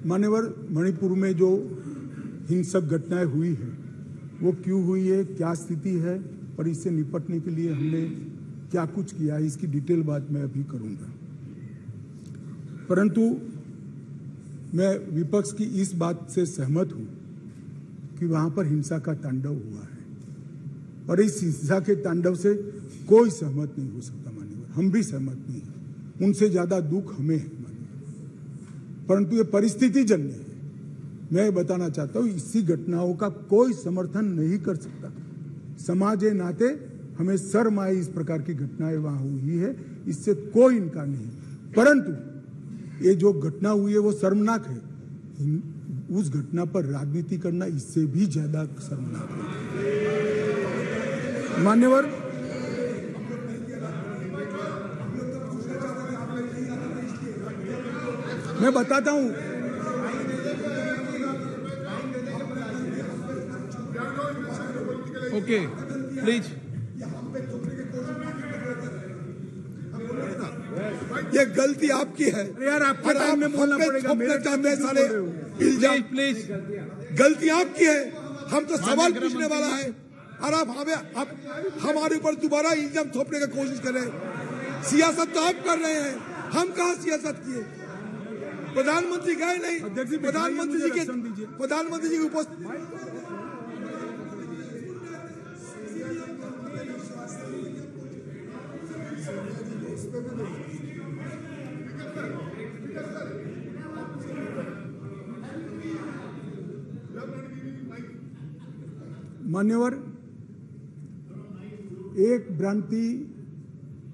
मान्यवर, मणिपुर में जो हिंसक घटनाएं हुई है वो क्यों हुई है, क्या स्थिति है और इससे निपटने के लिए हमने क्या कुछ किया है, इसकी डिटेल बात मैं अभी करूंगा। परंतु मैं विपक्ष की इस बात से सहमत हूं कि वहां पर हिंसा का तांडव हुआ है और इस हिंसा के तांडव से कोई सहमत नहीं हो सकता। मान्यवर, हम भी सहमत नहीं हैं, उनसे ज्यादा दुख हमें है मान्यवर, परंतु ये परिस्थिति जन्य है। मैं बताना चाहता हूं, इसी घटनाओं का कोई समर्थन नहीं कर सकता। समाज के नाते हमें शर्म आई, इस प्रकार की घटनाएं वहां हुई है, इससे कोई इनकार नहीं। परंतु ये जो घटना हुई है वो शर्मनाक है। उस घटना पर राजनीति करना इससे भी ज्यादा शर्मनाक है। मान्यवर, मैं बताता हूं, ओके प्लीज। ये गलती आपकी है यार, आपके टाइम में बोलना पड़ेगा, मेरे टाइम में सारे इल्जाम। प्लीज गलती आपकी है, हम तो सवाल पूछने वाला है और आप हमारे ऊपर दोबारा इल्जाम थोपने की कोशिश कर रहे हैं। सियासत तो आप कर रहे हैं, हम कहाँ सियासत किए? प्रधानमंत्री गए नहीं, प्रधानमंत्री जी की उपस्थिति। मान्यवर, एक भ्रांति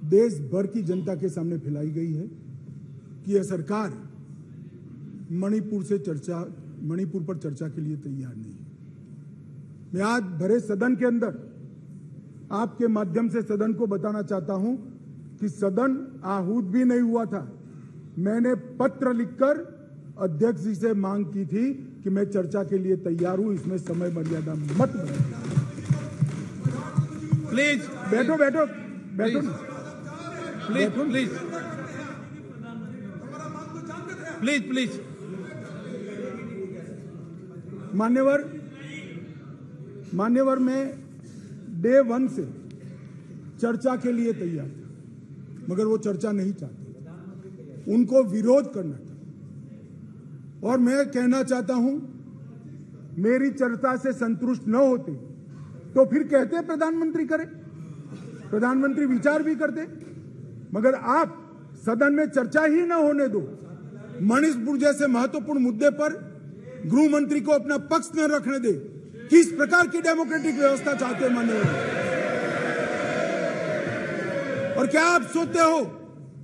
देश भर की जनता के सामने फैलाई गई है कि यह सरकार मणिपुर पर चर्चा के लिए तैयार नहीं है। मैं आज भरे सदन के अंदर आपके माध्यम से सदन को बताना चाहता हूं कि सदन आहूत भी नहीं हुआ था। मैंने पत्र लिखकर अध्यक्ष जी से मांग की थी कि मैं चर्चा के लिए तैयार हूं, इसमें समय मर्यादा मत बनाइए। प्लीज बैठो बैठो बैठो प्लीज प्लीज प्लीज प्लीज। मान्यवर, मैं डे 1 से चर्चा के लिए तैयार था, मगर वो चर्चा नहीं चाहते, उनको विरोध करना था। और मैं कहना चाहता हूं, मेरी चर्चा से संतुष्ट न होते तो फिर कहते प्रधानमंत्री करे, प्रधानमंत्री विचार भी करते, मगर आप सदन में चर्चा ही न होने दो। मणिपुर जैसे महत्वपूर्ण मुद्दे पर गृह मंत्री को अपना पक्ष न रखने दे। किस प्रकार की डेमोक्रेटिक व्यवस्था चाहते हैं माननीय? और क्या आप सोचते हो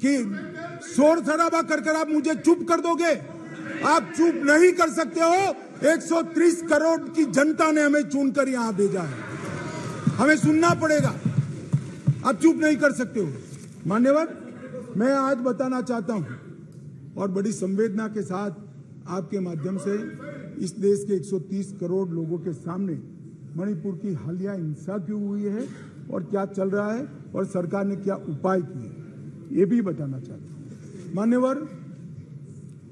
कि शोर शराबा कर आप मुझे चुप कर दोगे? आप चुप नहीं कर सकते हो। 130 करोड़ की जनता ने हमें चुनकर यहां भेजा है, हमें सुनना पड़ेगा। आप चुप नहीं कर सकते हो। मान्यवर, मैं आज बताना चाहता हूं और बड़ी संवेदना के साथ आपके माध्यम से इस देश के 130 करोड़ लोगों के सामने मणिपुर की हालिया हिंसा क्यों हुई है और क्या चल रहा है और सरकार ने क्या उपाय किए, ये भी बताना चाहता हूं। मान्यवर,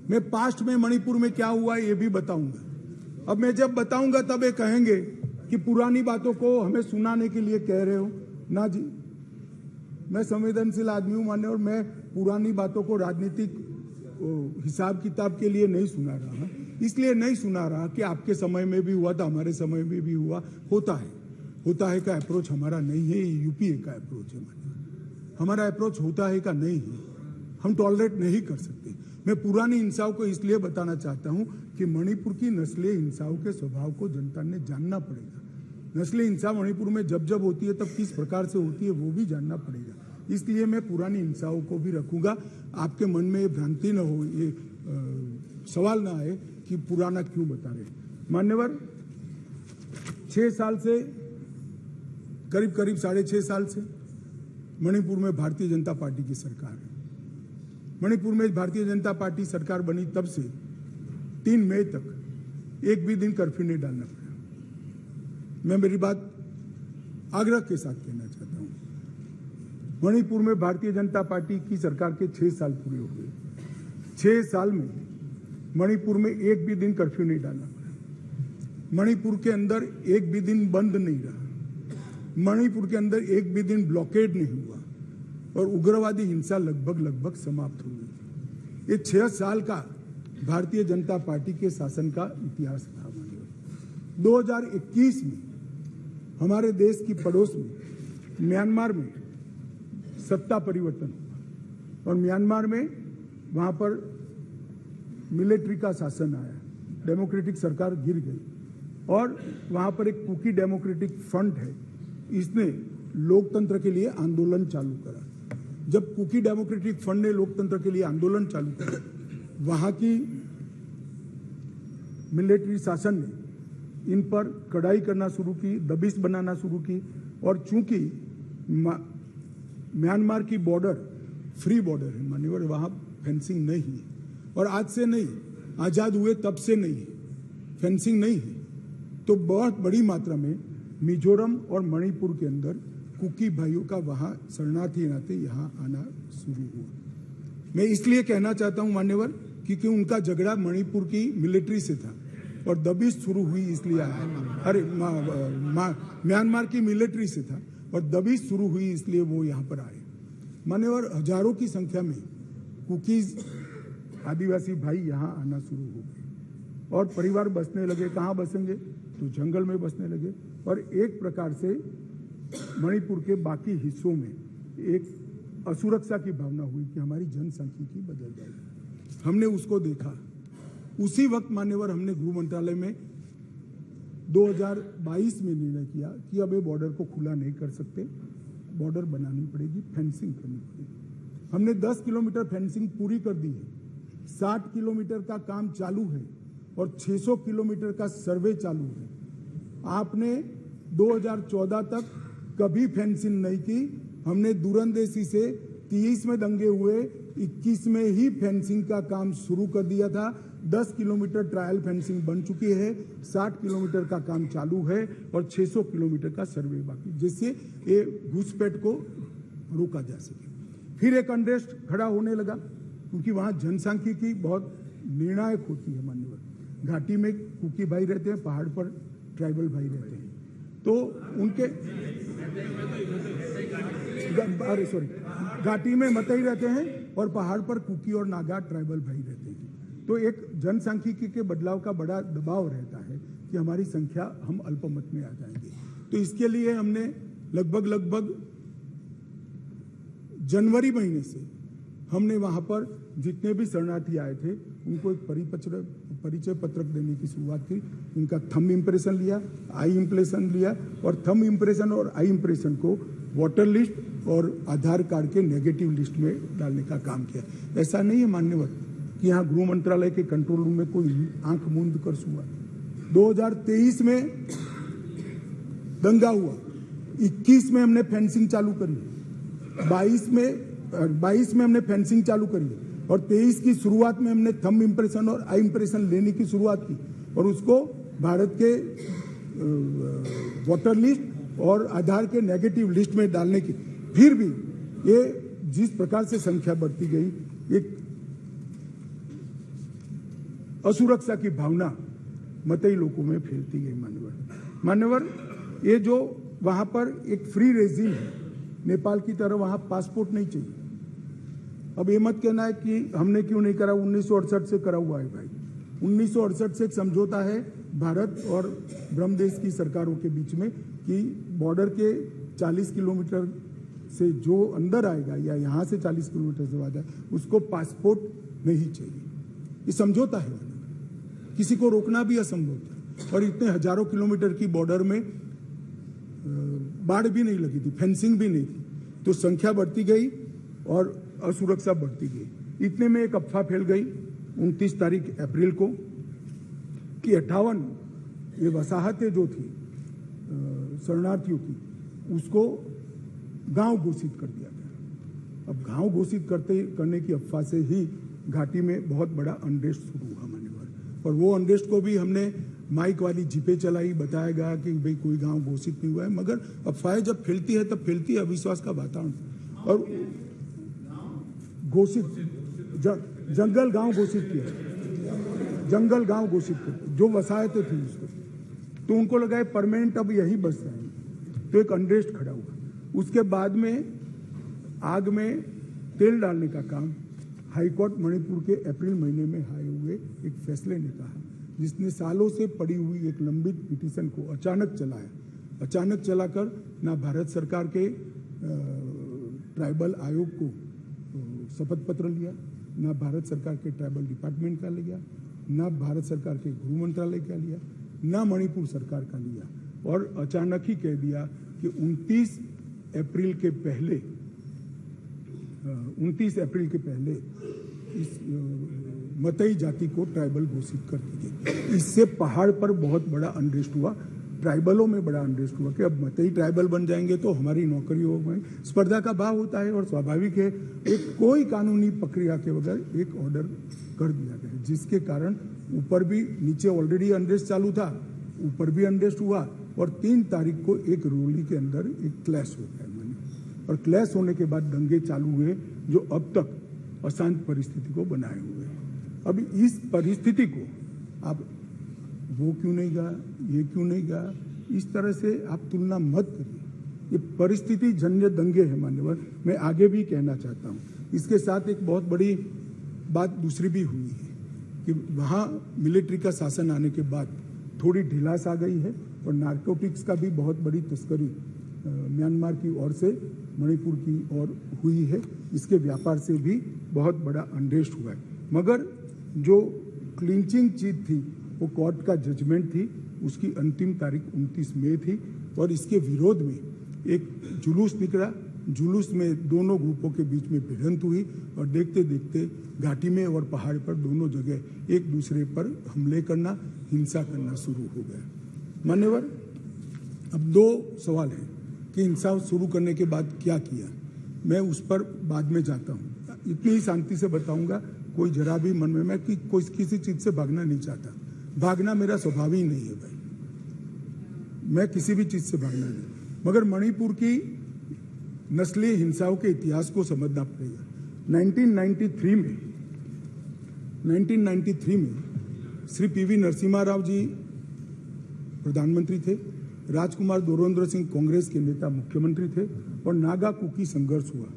मैं पास्ट में मणिपुर में क्या हुआ ये भी बताऊंगा। अब मैं जब बताऊंगा तब ये कहेंगे कि पुरानी बातों को हमें सुनाने के लिए कह रहे हो। ना जी, मैं संवेदनशील आदमी हूं मान्यवर, मैं पुरानी बातों को राजनीतिक हिसाब किताब के लिए नहीं सुना रहा। इसलिए नहीं सुना रहा कि आपके समय में भी हुआ था, हमारे समय में भी हुआ, होता है का अप्रोच हमारा नहीं है, ये यूपीए का अप्रोच है। हमारा अप्रोच होता है का नहीं है, हम टॉलरेट नहीं कर सकते। मैं पुरानी हिंसाओं को इसलिए बताना चाहता हूं कि मणिपुर की नस्लीय हिंसाओं के स्वभाव को जनता ने जानना पड़ेगा। नस्लीय हिंसा मणिपुर में जब जब होती है तब किस प्रकार से होती है वो भी जानना पड़ेगा। इसलिए मैं पुरानी हिंसाओं को भी रखूंगा। आपके मन में ये भ्रांति न हो, ये सवाल ना आए कि पुराना क्यों बता रहे। मान्यवर, 6 साल से करीब 6.5 साल से मणिपुर में भारतीय जनता पार्टी की सरकार है। मणिपुर में भारतीय जनता पार्टी सरकार बनी तब से 3 मई तक एक भी दिन कर्फ्यू नहीं डालना पड़ा। मैं मेरी बात आग्रह के साथ कहना चाहता हूं। मणिपुर में भारतीय जनता पार्टी की सरकार के 6 साल पूरे हो गए। 6 साल में मणिपुर में एक भी दिन कर्फ्यू नहीं डालना पड़ा। मणिपुर के अंदर एक भी दिन बंद नहीं रहा। मणिपुर के अंदर एक भी दिन ब्लॉकेड नहीं हुआ और उग्रवादी हिंसा लगभग समाप्त हो गई। ये 6 साल का भारतीय जनता पार्टी के शासन का इतिहास था। 2021 में हमारे देश की पड़ोस में म्यांमार में सत्ता परिवर्तन हुआ और म्यांमार में वहां पर मिलिट्री का शासन आया, डेमोक्रेटिक सरकार गिर गई और वहां पर एक कुकी डेमोक्रेटिक फ्रंट है, इसने लोकतंत्र के लिए आंदोलन चालू करा। जब कुकी डेमोक्रेटिक फ्रंट ने लोकतंत्र के लिए आंदोलन चालू करा, वहां की मिलिट्री शासन ने इन पर कड़ाई करना शुरू की, दबिश बनाना शुरू की और चूंकि म्यांमार की बॉर्डर फ्री बॉर्डर है मान्यवर, वहां फेंसिंग नहीं है और आज से नहीं, आजाद हुए तब से नहीं है, फेंसिंग नहीं है। तो बहुत बड़ी मात्रा में मिजोरम और मणिपुर के अंदर कुकी भाइयों का वहां शरणार्थी नाते यहां आना शुरू हुआ। मैं इसलिए कहना चाहता हूं मान्यवर, क्योंकि उनका झगड़ा मणिपुर की मिलिट्री से था और दबिश शुरू हुई इसलिए आया। अरे म्यांमार की मिलिट्री से था और दबिश शुरू हुई इसलिए वो यहाँ पर आए। मान्यवर, हजारों की संख्या में कुकीज आदिवासी भाई यहाँ आना शुरू हो गए और परिवार बसने लगे। कहाँ बसेंगे? तो जंगल में बसने लगे और एक प्रकार से मणिपुर के बाकी हिस्सों में एक असुरक्षा की भावना हुई कि हमारी जनसांख्यिकी बदल जाएगी। हमने उसको देखा। उसी वक्त मान्यवर हमने गृह मंत्रालय में 2022 में निर्णय किया कि अब ये बॉर्डर को खुला नहीं कर सकते, बॉर्डर बनानी पड़ेगी, फेंसिंग करनी पड़ेगी। हमने 10 किलोमीटर फेंसिंग पूरी कर दी है, 60 किलोमीटर का काम चालू है और 600 किलोमीटर का सर्वे चालू है। आपने 2014 तक कभी फेंसिंग नहीं की। हमने दूरंदेशी से 23 में दंगे हुए, 21 में ही फेंसिंग का काम शुरू कर दिया था। 10 किलोमीटर ट्रायल फेंसिंग बन चुकी है, 60 किलोमीटर का काम चालू है और 600 किलोमीटर का सर्वे बाकी, जिससे ये घुसपैठ को रोका जा सके। फिर एक अनरेस्ट खड़ा होने लगा क्योंकि वहां जनसांख्यिकी बहुत निर्णायक होती है मान्यवर। घाटी में कुकी भाई रहते हैं, पहाड़ पर ट्राइबल भाई रहते हैं, तो उनके घाटी में मतई रहते हैं और पहाड़ पर कुकी और नागा ट्राइबल भाई रहते हैं। तो एक जनसांख्यिकी के बदलाव का बड़ा दबाव रहता है कि हमारी संख्या, हम अल्पमत में आ जाएंगे। तो इसके लिए हमने लगभग जनवरी महीने से हमने वहां पर जितने भी शरणार्थी आए थे उनको एक परिचय पत्रक देने की शुरुआत की। उनका थंब इम्प्रेशन लिया, आई इम्प्रेशन लिया और थंब इम्प्रेशन और आई इम्प्रेशन को वोटर लिस्ट और आधार कार्ड के नेगेटिव लिस्ट में डालने का काम किया। ऐसा नहीं है मान्यवर कि यहाँ गृह मंत्रालय के कंट्रोल रूम में कोई आंख मूंद कर हुआ। 2023 में दंगा हुआ, 21 में हमने फेंसिंग चालू करी, 22 में हमने फेंसिंग चालू करी और 23 की शुरुआत में हमने थंब इम्प्रेशन और आई इम्प्रेशन लेने की शुरुआत की और उसको भारत के वोटर लिस्ट और आधार के नेगेटिव लिस्ट में डालने की। फिर भी ये जिस प्रकार से संख्या बढ़ती गई, एक असुरक्षा की भावना मतई लोगों में फैलती गई। मान्यवर, ये जो वहां पर एक फ्री रेजिम है, नेपाल की तरह वहां पासपोर्ट नहीं चाहिए। अब ये मत कहना है कि हमने क्यों नहीं करा, 1968 से करा हुआ है भाई। 1968 से एक समझौता है भारत और ब्रह्मदेश की सरकारों के बीच में कि बॉर्डर के 40 किलोमीटर से जो अंदर आएगा या यहाँ से 40 किलोमीटर से आ जाए उसको पासपोर्ट नहीं चाहिए। ये समझौता है, किसी को रोकना भी असंभव था। और इतने हजारों किलोमीटर की बॉर्डर में बाढ़ भी नहीं लगी थी, फेंसिंग भी नहीं थी, तो संख्या बढ़ती गई और असुरक्षा बढ़ती गई। इतने में एक अफवाह फैल गई 29 तारीख अप्रैल को कि 58 ये वसाहतें जो थी शरणार्थियों की, उसको गांव घोषित कर दिया गया। अब गांव घोषित करने की अफवाह से ही घाटी में बहुत बड़ा अनरेस्ट शुरू हुआ मान्यवर। और वो अनरेस्ट को भी हमने माइक वाली जीपे चलाई, बताया गया कि भाई कोई गांव घोषित नहीं हुआ है, मगर अफवाहें जब फैलती है तब फैलती है अविश्वास का वातावरण। और घोषित जंगल गांव घोषित किया, जंगल गांव घोषित करते, जो वसाहतें थी उसको, तो उनको लगा परमानेंट अब यही बस जाएंगे, तो एक अनरेस्ट खड़ा हुआ। उसके बाद में आग में तेल डालने का काम हाईकोर्ट मणिपुर के अप्रैल महीने में आए हुए एक फैसले ने कहा, जिसने सालों से पड़ी हुई एक लंबित पिटीशन को अचानक चलाया। अचानक चलाकर ना भारत सरकार के ट्राइबल आयोग को शपथ पत्र लिया, ना भारत सरकार के ट्राइबल डिपार्टमेंट का लिया, ना भारत सरकार के गृह मंत्रालय का लिया, ना मणिपुर सरकार का लिया, और अचानक ही कह दिया कि 29 अप्रैल के पहले इस मतई जाति को ट्राइबल घोषित कर दी गई। इससे पहाड़ पर बहुत बड़ा अनरेस्ट हुआ, ट्राइबलों में बड़ा अनरेस्ट हुआ कि अब मतई ट्राइबल बन जाएंगे तो हमारी नौकरी हो गई। स्पर्धा का भाव होता है और स्वाभाविक है, एक कोई कानूनी प्रक्रिया के बगैर एक ऑर्डर कर दिया गया, जिसके कारण ऊपर भी, नीचे ऑलरेडी अनरेस्ट चालू था, ऊपर भी अनरेस्ट हुआ, और 3 तारीख को एक रोली के अंदर एक क्लैश हो गया, और क्लैश होने के बाद दंगे चालू हुए, जो अब तक अशांत परिस्थिति को बनाए हुए हैं। अब इस परिस्थिति को आप वो क्यों नहीं गा, ये क्यों नहीं गा, इस तरह से आप तुलना मत करिए। ये परिस्थिति जन्य दंगे हैं मान्यवर। मैं आगे भी कहना चाहता हूँ, इसके साथ एक बहुत बड़ी बात दूसरी भी हुई है कि वहाँ मिलिट्री का शासन आने के बाद थोड़ी ढिलास आ गई है, और नार्कोटिक्स का भी बहुत बड़ी तस्करी म्यांमार की ओर से मणिपुर की ओर हुई है। इसके व्यापार से भी बहुत बड़ा अनरेस्ट हुआ है। मगर जो क्लिंचिंग चीज थी वो कोर्ट का जजमेंट थी, उसकी अंतिम तारीख 29 मई थी, और इसके विरोध में एक जुलूस निकला। जुलूस में दोनों ग्रुपों के बीच में भिड़ंत हुई, और देखते देखते घाटी में और पहाड़ पर दोनों जगह एक दूसरे पर हमले करना, हिंसा करना शुरू हो गया। मान्यवर, अब 2 सवाल हैं कि हिंसा शुरू करने के बाद क्या किया, मैं उस पर बाद में जाता हूँ। इतनी ही शांति से बताऊंगा, कोई जरा भी मन में, मैं कोई किसी चीज से भागना नहीं चाहता, भागना मेरा स्वभाव ही नहीं है भाई, मैं किसी भी चीज से भागना नहीं। मगर मणिपुर की नस्लीय हिंसाओं के इतिहास को समझना पड़ेगा। 1993 में श्री पीवी नरसिम्हा राव जी प्रधानमंत्री थे, राजकुमार दोरेंद्र सिंह कांग्रेस के नेता मुख्यमंत्री थे, और नागा कुकी संघर्ष हुआ।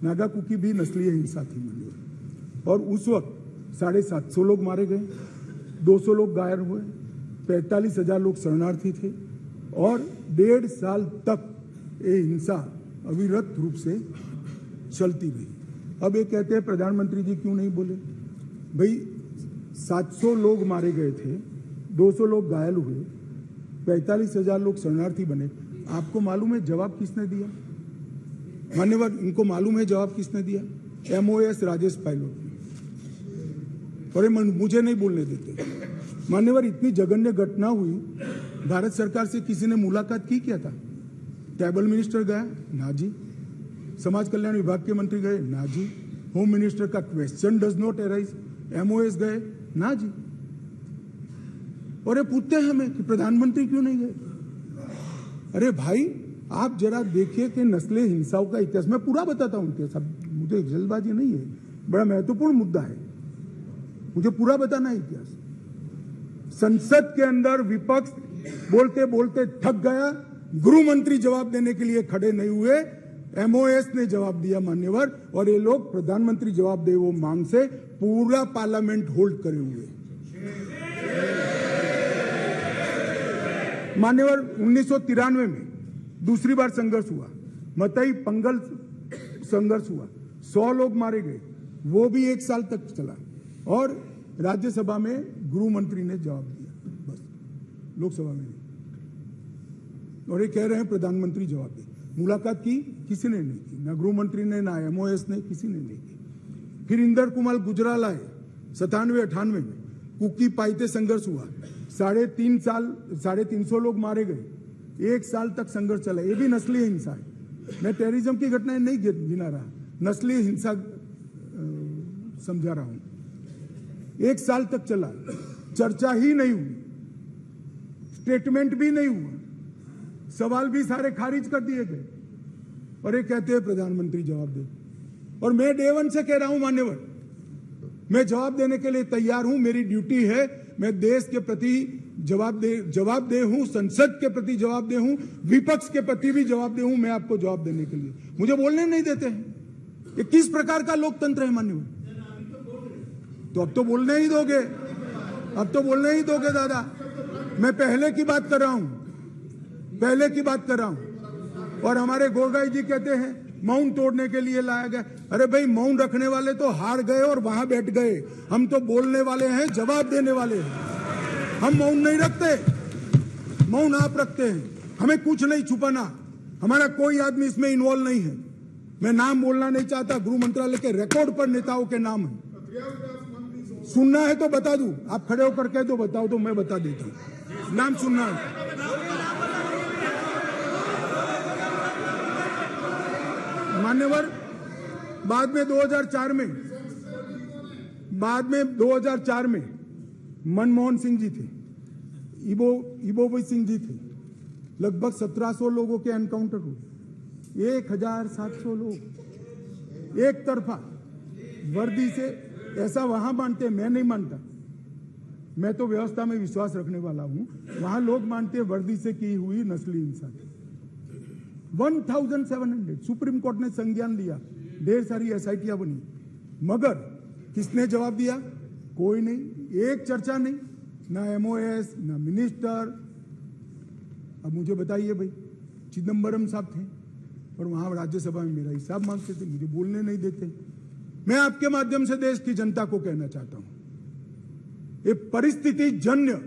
नागा कुकी भी नस्लीय हिंसा थी मान्यवर, और उस वक्त 750 लोग मारे गए, 200 लोग घायल हुए, 45,000 लोग शरणार्थी थे, और 1.5 साल तक ये हिंसा अविरत रूप से चलती रही। अब ये कहते हैं प्रधानमंत्री जी क्यों नहीं बोले? भाई 700 लोग मारे गए थे, 200 लोग घायल हुए, 45,000 लोग शरणार्थी बने। आपको मालूम है जवाब किसने दिया? मान्यवर, इनको मालूम है जवाब किसने दिया? MOS राजेश पायलट। और मुझे नहीं बोलने देते। मान्यवर, इतनी जघन्य घटना हुई, भारत सरकार से किसी ने मुलाकात की क्या था? ट्राइबल मिनिस्टर गया? ना जी। समाज कल्याण विभाग के मंत्री गए? ना जी। होम मिनिस्टर का question does not arise. MOS गए? ना जी। और ये पूछते हैं हमें कि प्रधानमंत्री क्यों नहीं गए? अरे भाई, आप जरा देखिए कि नस्लीय हिंसाओं का इतिहास, मैं पूरा बताता हूं इतिहास, मुझे जल्दबाजी नहीं है, बड़ा महत्वपूर्ण मुद्दा है, मुझे पूरा बताना है इतिहास। संसद के अंदर विपक्ष बोलते बोलते थक गया, गृह मंत्री जवाब देने के लिए खड़े नहीं हुए, MOS ने जवाब दिया मान्यवर, और ये लोग प्रधानमंत्री जवाब दे वो मांग से पूरा पार्लियामेंट होल्ड करे हुए। मान्यवर, 1993 में दूसरी बार संघर्ष हुआ, मतई पंगल संघर्ष हुआ, 100 लोग मारे गए, वो भी 1 साल तक चला, और राज्यसभा में गृह मंत्री ने जवाब दिया, बस, लोकसभा में नहीं। और ये कह रहे हैं प्रधानमंत्री जवाब दे। मुलाकात की किसी ने नहीं की, ना गृह मंत्री ने, ना MOS ने, किसी ने नहीं की। फिर इंदर कुमार गुजराल आए 97-98 में, कुकी पाइते संघर्ष हुआ, 350 लोग मारे गए, 1 साल तक संघर्ष चला। ये भी नस्लीय हिंसा है। मैं टेररिज्म की घटनाएं नहीं गिना रहा, नस्लीय हिंसा समझा रहा हूं। 1 साल तक चला, चर्चा ही नहीं हुई, स्टेटमेंट भी नहीं हुआ, सवाल भी सारे खारिज कर दिए गए, और ये कहते हैं प्रधानमंत्री जवाब दे। और मैं डे 1 से कह रहा हूं मान्यवर, मैं जवाब देने के लिए तैयार हूं, मेरी ड्यूटी है, मैं देश के प्रति जवाबदेह हूं, संसद के प्रति जवाबदेह हूं, विपक्ष के प्रति भी जवाबदेह हूं। मैं आपको जवाब देने के लिए, मुझे बोलने नहीं देते हैं। ये किस प्रकार का लोकतंत्र है माननीय? तो अब तो बोलने ही दोगे, अब तो बोलने ही दोगे दादा। मैं पहले की बात कर रहा हूं, पहले की बात कर रहा हूं। और हमारे गोगाई जी कहते हैं मौन तोड़ने के लिए लाया गया। अरे भाई, मौन रखने वाले तो हार गए और वहां बैठ गए, हम तो बोलने वाले हैं, जवाब देने वाले हैं। हम मौन नहीं रखते, मौन आप रखते हैं। हमें कुछ नहीं छुपाना, हमारा कोई आदमी इसमें इन्वॉल्व नहीं है। मैं नाम बोलना नहीं चाहता, गृह मंत्रालय के रिकॉर्ड पर नेताओं के नाम है। सुनना है तो बता दूं, आप खड़े होकर कह दो बताओ तो मैं बता देता हूं। नाम सुनना है? मान्यवर, बाद में 2004 में मनमोहन सिंह जी थे, इबोबी सिंह जी थे, लगभग 1700 लोगों के एनकाउंटर हुए, 1700 लोग एक तरफा वर्दी से। ऐसा वहां मानते हैं, मैं नहीं मानता। मैं तो व्यवस्था में विश्वास रखने वाला हूं। वहां लोग मानते हैं वर्दी से की हुई नस्ली हिंसा। 1700 सुप्रीम कोर्ट ने संज्ञान लिया, ढेर सारी एसआईटियां बनी, मगर किसने जवाब दिया? कोई नहीं, एक चर्चा नहीं, ना एमओएस, ना मिनिस्टर। अब मुझे बताइए भाई, चिदम्बरम साहब थे और वहां राज्यसभा में मेरा हिसाब मांगते थे, मुझे बोलने नहीं देते। मैं आपके माध्यम से देश की जनता को कहना चाहता हूं, ये परिस्थिति जन्य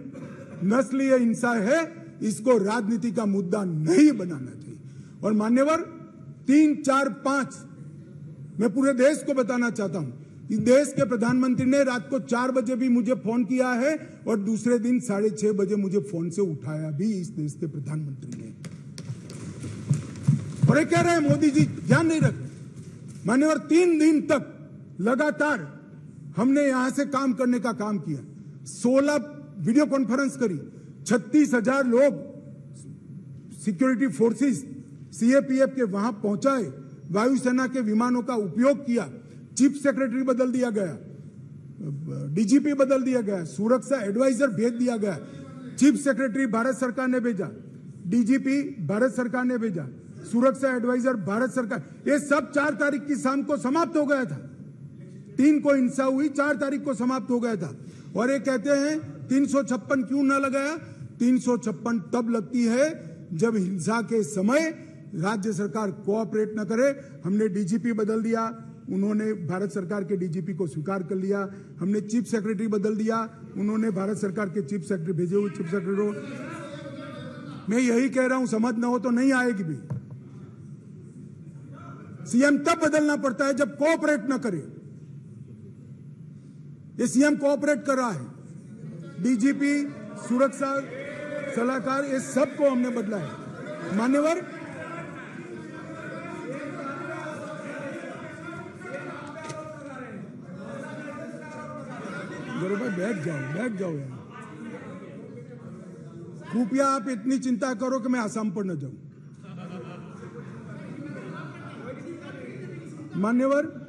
नस्लीय हिंसा है, इसको राजनीति का मुद्दा नहीं बनाना चाहिए। और मान्यवर, 3, 4, 5 मैं पूरे देश को बताना चाहता हूं, इस देश के प्रधानमंत्री ने रात को 4 बजे भी मुझे फोन किया है और दूसरे दिन 6:30 बजे मुझे फोन से उठाया भी इस देश के प्रधानमंत्री ने। और ये कह रहे हैं मोदी जी ध्यान नहीं रखते। मान्यवर, 3 दिन तक लगातार हमने यहां से काम करने का काम किया, 16 वीडियो कॉन्फ्रेंस करी, 36,000 लोग सिक्योरिटी फोर्सेस सीएपीएफ के वहां पहुंचाए, वायुसेना के विमानों का उपयोग किया, चीफ सेक्रेटरी बदल दिया गया, डीजीपी बदल दिया गया, सुरक्षा एडवाइजर भेज दिया गया, चीफ सेक्रेटरी भारत सरकार ने भेजा, डीजीपी भारत सरकार ने भेजा, सुरक्षा एडवाइजर भारत सरकार। ये सब 4 तारीख की शाम को समाप्त हो गया था। 3 को हिंसा हुई, 4 तारीख को समाप्त हो गया था। और ये कहते हैं 356 क्यों ना लगाया? 356 तब लगती है जब हिंसा के समय राज्य सरकार कोऑपरेट न करे। हमने डीजीपी बदल दिया, उन्होंने भारत सरकार के डीजीपी को स्वीकार कर लिया। हमने चीफ सेक्रेटरी बदल दिया, उन्होंने भारत सरकार के चीफ सेक्रेटरी भेजे हुए चीफ सेक्रेटरी को। मैं यही कह रहा हूं, समझ ना हो तो नहीं आएगी भी। सीएम तब बदलना पड़ता है जब कोऑपरेट न करे। ये सीएम कोऑपरेट कर रहा है, डीजीपी, सुरक्षा सलाहकार, ये सबको हमने बदला है। मान्यवर, भाई बैठ जाओ यार। कृपया आप इतनी चिंता करो कि मैं आसाम पर न जाऊं। मान्यवर,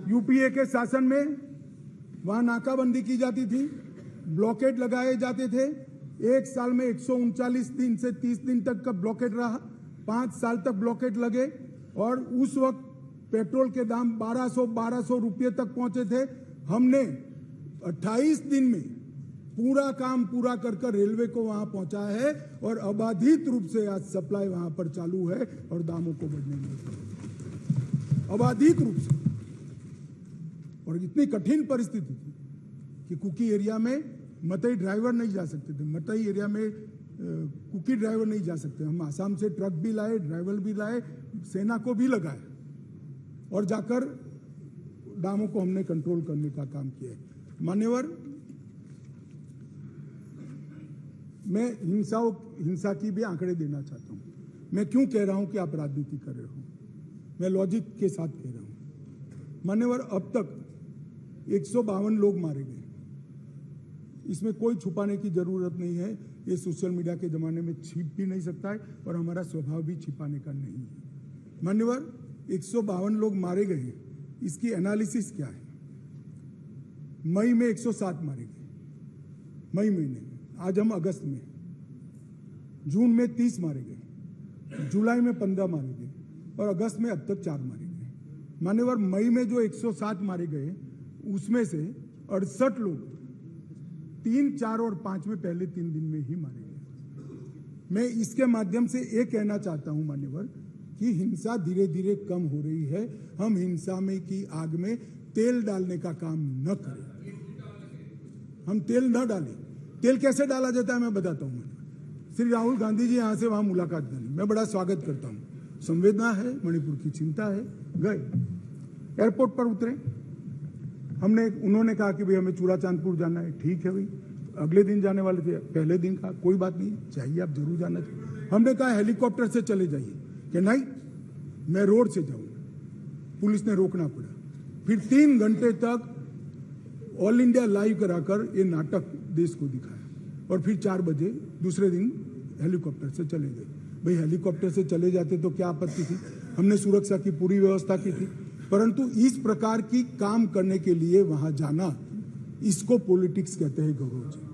यूपीए के शासन में वहां नाकाबंदी की जाती थी, ब्लॉकेड लगाए जाते थे। 1 साल में 139 दिन से 30 दिन तक का ब्लॉकेड रहा, 5 साल तक ब्लॉकेड लगे। और उस वक्त पेट्रोल के दाम 1200 रुपये तक पहुंचे थे। हमने 28 दिन में पूरा काम पूरा कर रेलवे को वहां पहुंचा है और अबाधित रूप से आज सप्लाई वहां पर चालू है और दामों को बढ़ने लगे, अबाधित रूप से। और इतनी कठिन परिस्थिति थी कि कुकी एरिया में मतई ड्राइवर नहीं जा सकते थे, मतई एरिया में कुकी ड्राइवर नहीं जा सकते। हम आसाम से ट्रक भी लाए, ड्राइवर भी लाए, सेना को भी लगाए और जाकर दामों को हमने कंट्रोल करने का काम किया है। मान्यवर, मैं हिंसा की भी आंकड़े देना चाहता हूं। मैं क्यों कह रहा हूं कि आप राजनीति कर रहे हो, मैं लॉजिक के साथ कह रहा हूं। मान्यवर, अब तक 152 लोग मारे गए, इसमें कोई छुपाने की जरूरत नहीं है। ये सोशल मीडिया के जमाने में छिप भी नहीं सकता है और हमारा स्वभाव भी छिपाने का नहीं है। मान्यवर, 152 लोग मारे गए, इसकी एनालिसिस क्या है? मई में 107 मारे गए, मई महीने में, आज हम अगस्त में, जून में 30 मारे गए, जुलाई में 15 मारे गए और अगस्त में अब तक 4 मारे गए। मान्यवर, मई में जो 107 मारे गए उसमें से 68 लोग 3, 4 और 5 में पहले 3 दिन में ही मारे गए। मैं इसके माध्यम से ये कहना चाहता हूं मान्यवर कि हिंसा धीरे धीरे कम हो रही है। हम हिंसा में की आग में तेल डालने का काम न करें, हम तेल न डालें। तेल कैसे डाला जाता है मैं बताता हूं। श्री राहुल गांधी जी यहां से वहां मुलाकात करें, मैं बड़ा स्वागत करता हूं। संवेदना है, मणिपुर की चिंता है, गए एयरपोर्ट पर उतरे, उन्होंने कहा कि भाई हमें चूड़ा चांदपुर जाना है, ठीक है भाई, अगले दिन जाने वाले थे, पहले दिन कहा कोई बात नहीं, चाहिए आप जरूर जाना चाहिए। हमने कहा हेलीकॉप्टर से चले जाइए, कि नहीं मैं रोड से जाऊंगा, पुलिस ने रोकना पड़ा। फिर 3 घंटे तक ऑल इंडिया लाइव कराकर ये नाटक देश को दिखाया और फिर 4 बजे दूसरे दिन हेलीकॉप्टर से चले गए। भाई हेलीकॉप्टर से चले जाते तो क्या आपत्ति थी, हमने सुरक्षा की पूरी व्यवस्था की थी, परंतु इस प्रकार की काम करने के लिए वहां जाना, इसको पॉलिटिक्स कहते हैं गौरव जी।